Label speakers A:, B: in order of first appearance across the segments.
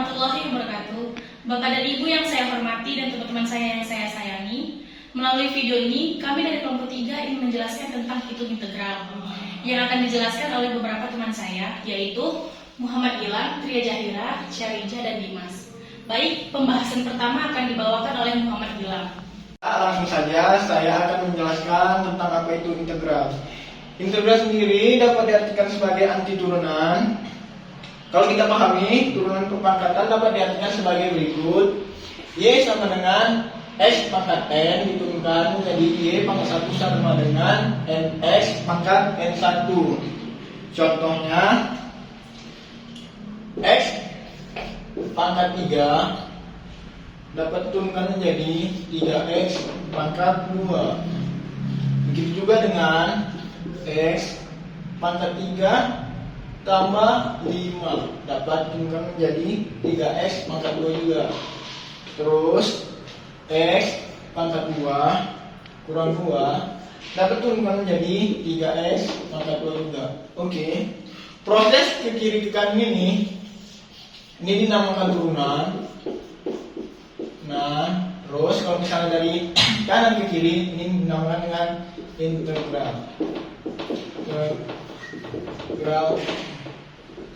A: warahmatullahi wabarakatuh. Bapak dan Ibu yang saya hormati dan teman-teman saya yang saya sayangi, melalui video ini kami dari kelompok 3 ingin menjelaskan tentang hitung integral yang akan dijelaskan oleh beberapa teman saya, yaitu Muhammad Gilang, Tria Jahira, Syarija, dan Dimas. Baik, pembahasan pertama akan dibawakan oleh Muhammad Gilang.
B: Langsung saja saya akan menjelaskan tentang apa itu integral. Integral sendiri dapat diartikan sebagai anti turunan. Kalau kita pahami, turunan perpangkatan dapat diartikan sebagai berikut. Y sama dengan X pangkat N diturunkan menjadi Y pangkat 1 sama dengan NX pangkat N1. Contohnya, X pangkat 3 dapat diturunkan menjadi 3X pangkat 2. Begitu juga dengan X pangkat 3 tambah 5 dapat diturunkan menjadi 3X pangkat 2 juga. Terus X pangkat 2 kurang 2 dapat diturunkan menjadi 3X pangkat 2 juga. Oke. Proses ke kiri ke kanan ini dinamakan turunan. Nah, terus kalau misalnya dari kanan ke kiri ini dinamakan dengan integral.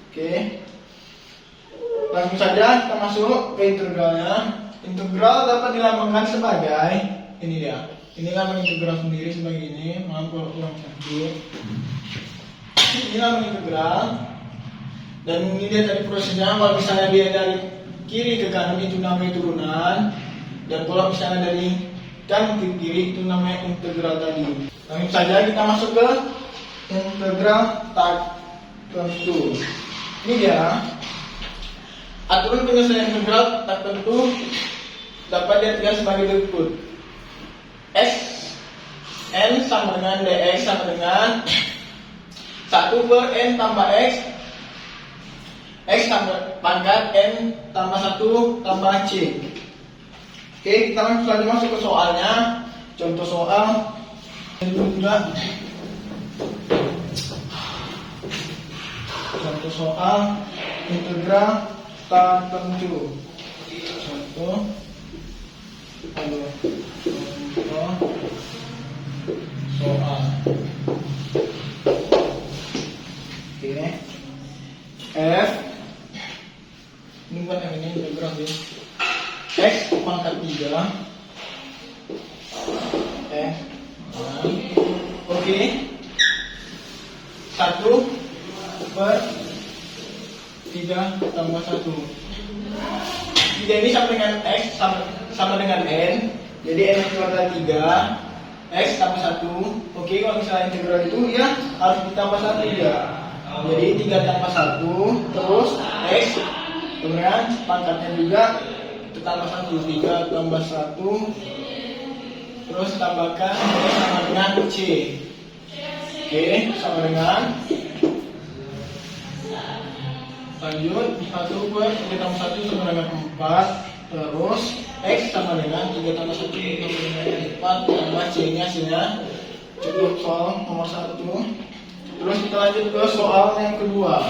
B: Oke. Langsung saja kita masuk ke integralnya. Integral dapat dilambangkan sebagai ini dia. Ini lambang integral sendiri sebagai ini. Maaf kalau kurang cantik. Ini lambang integral. Dan ini dia tadi prosesnya. Kalau misalnya dia dari kiri ke kanan itu namanya turunan. Dan kalau misalnya dari kanan ke kiri itu namanya integral tadi. Langsung saja kita masuk ke integral tertentu. Ini dia. Aturan penyelesaian integral tertentu dapat diartikan sebagai berikut. S N sama dengan dx sama dengan 1 per N tambah X. X tambah pangkat N tambah 1 tambah C. Oke, kita langsung saja masuk ke soalnya. Contoh soal juga. Contoh soal integral tertentu. Contoh soal. Oke. F ini bukan yang ini integral ya. X pangkat 3 F. Oke. 1 per 3 tambah 1. 3 ini sama dengan X sama dengan N. Jadi N itu adalah 3, X tambah 1. Oke, kalau misalnya integral itu ya harus ditambah 1 ya. Jadi 3 tambah 1 terus X kemudian pangkatnya juga itu tambah 1. 3 tambah 1 terus tambahkan X sama dengan C. Oke, sama dengan lanjut 1 per 3 tambah 1 sama dengan 4. Terus X sama dengan 3 tambah 1 sama dengan 4 tambah C nya hasilnya. Cukup soal nomor 1. Terus kita lanjut ke soal yang kedua.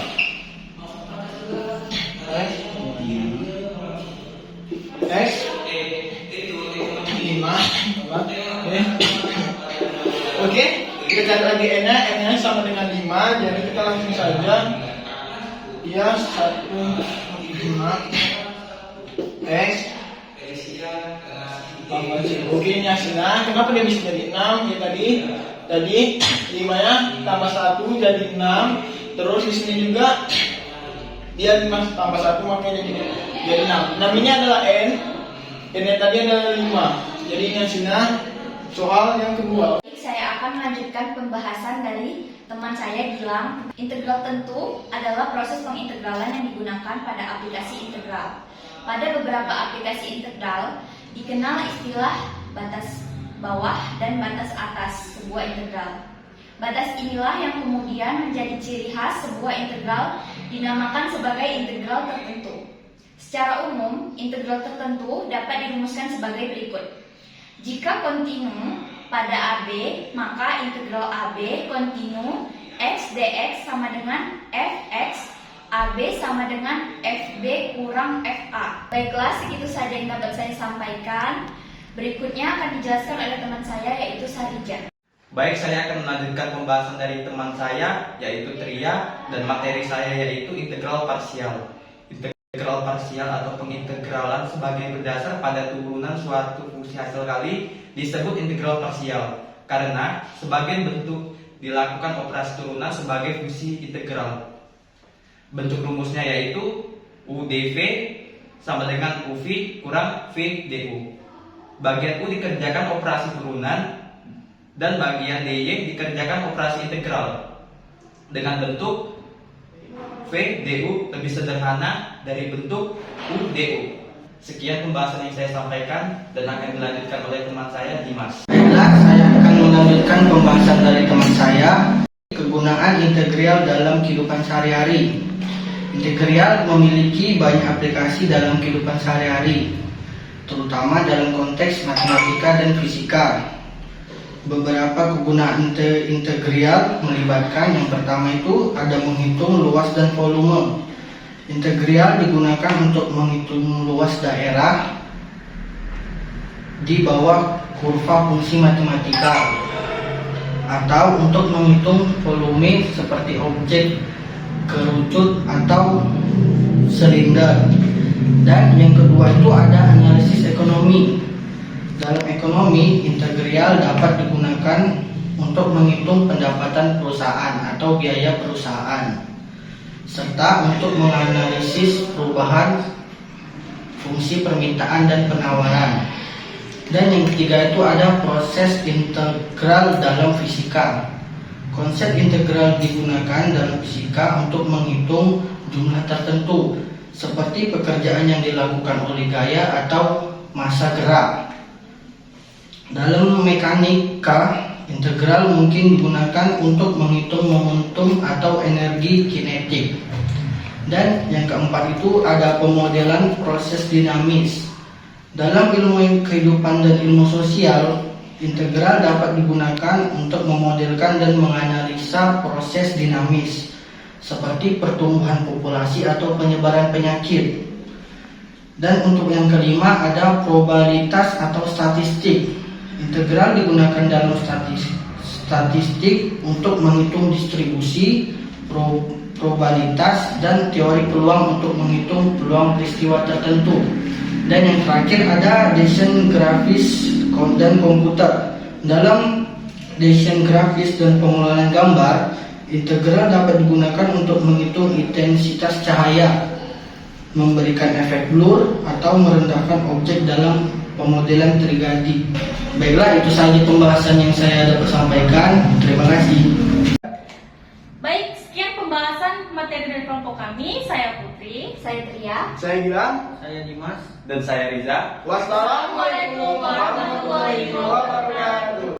B: X 5. Oke, kita cari lagi N nya sama dengan 5. Jadi kita langsung saja ya 1 5 X tambah C. Oke, ini hasilnya. Kenapa dia bisa jadi 6? Ya tadi 5 nya tambah 1 jadi 6. Terus di sini juga dia 5 tambah 1 makanya jadi 6. 6 ini adalah N. N nya tadi adalah 5. Jadi ini hasilnya soal yang kedua.
C: Saya akan melanjutkan pembahasan dari teman saya Gilang. Integral tentu adalah proses pengintegralan yang digunakan pada aplikasi integral. Pada beberapa aplikasi integral dikenal istilah batas bawah dan batas atas sebuah integral. Batas inilah yang kemudian menjadi ciri khas sebuah integral dinamakan sebagai integral tertentu. Secara umum, integral tertentu dapat dirumuskan sebagai berikut. Jika kontinu pada AB, maka integral AB kontinu X dx sama dengan Fx AB sama dengan Fb kurang A. Baiklah, segitu saja yang dapat saya sampaikan. Berikutnya akan dijelaskan oleh teman saya, yaitu Sarija.
D: Baik, saya akan melanjutkan pembahasan dari teman saya, yaitu Tria, dan materi saya yaitu integral parsial. Integral parsial atau pengintegralan sebagai berdasar pada turunan suatu fungsi hasil kali disebut integral parsial, karena sebagai bentuk dilakukan operasi turunan sebagai fungsi integral. Bentuk rumusnya yaitu UdV sama dengan UV kurang V du. Bagian U dikerjakan operasi turunan dan bagian DY dikerjakan operasi integral dengan bentuk V du lebih sederhana dari bentuk U du. Sekian pembahasan yang saya sampaikan dan akan dilanjutkan oleh teman saya, Dimas.
E: Baiklah, saya akan melanjutkan pembahasan dari teman saya, kegunaan integral dalam kehidupan sehari-hari. Integral memiliki banyak aplikasi dalam kehidupan sehari-hari, terutama dalam konteks matematika dan fisika. Beberapa kegunaan integral melibatkan yang pertama itu ada menghitung luas dan volume. Integral digunakan untuk menghitung luas daerah di bawah kurva fungsi matematika, atau untuk menghitung volume seperti objek kerucut atau silinder. Dan yang kedua itu ada analisis ekonomi. Dalam ekonomi, integral dapat digunakan untuk menghitung pendapatan perusahaan atau biaya perusahaan, serta untuk menganalisis perubahan fungsi permintaan dan penawaran. Dan yang ketiga itu ada proses integral dalam fisika. Konsep integral digunakan dalam fisika untuk menghitung jumlah tertentu, seperti pekerjaan yang dilakukan oleh gaya atau massa gerak. Dalam mekanika, integral mungkin digunakan untuk menghitung momentum atau energi kinetik. Dan yang keempat itu ada pemodelan proses dinamis. Dalam ilmu kehidupan dan ilmu sosial, integral dapat digunakan untuk memodelkan dan menganalisa proses dinamis, seperti pertumbuhan populasi atau penyebaran penyakit. Dan untuk yang kelima ada probabilitas atau statistik. Integral digunakan dalam statistik untuk menghitung distribusi, probabilitas, dan teori peluang untuk menghitung peluang peristiwa tertentu. Dan yang terakhir ada desain grafis dan komputer. Dalam desain grafis dan pengelolaan gambar, integral dapat digunakan untuk menghitung intensitas cahaya, memberikan efek blur, atau merendahkan objek dalam pemodelan tridimensi. Baiklah, itu saja pembahasan yang saya dapat sampaikan. Terima kasih.
A: Baik, sekian pembahasan materi dari kelompok kami. Saya Putri.
C: Saya Tria.
B: Saya Gilang.
E: Saya Dimas.
D: Dan saya Riza.
B: Wassalamualaikum warahmatullahi wabarakatuh.